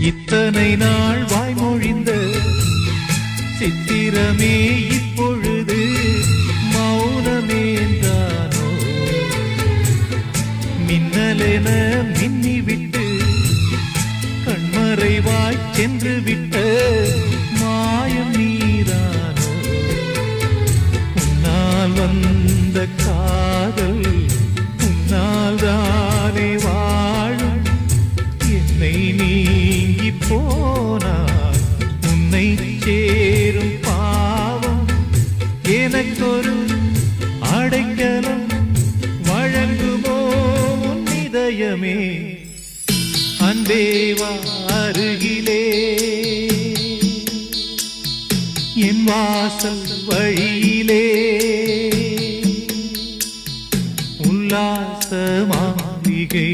இத்தனை நாள் வாய்மொழிந்த சித்திரமே இப்பொழுது மௌனமேந்தானோ? மின்னலென மின்னிவிட்டு கண்மறைவாய் சென்று விட்ட மாயம் நீதானோ? உன்னால் வந்த காதல் உன்னால் தானே வாழும். என்னை நீங்கி போனார் உன்னை சேரும் பாவம். எனக்கொரு அடைக்கலம் வழங்குமோ உன் இதயமே? அன்பேவா அருகிலே என் வாசல் வழியிலே உல்லாச மாளிகை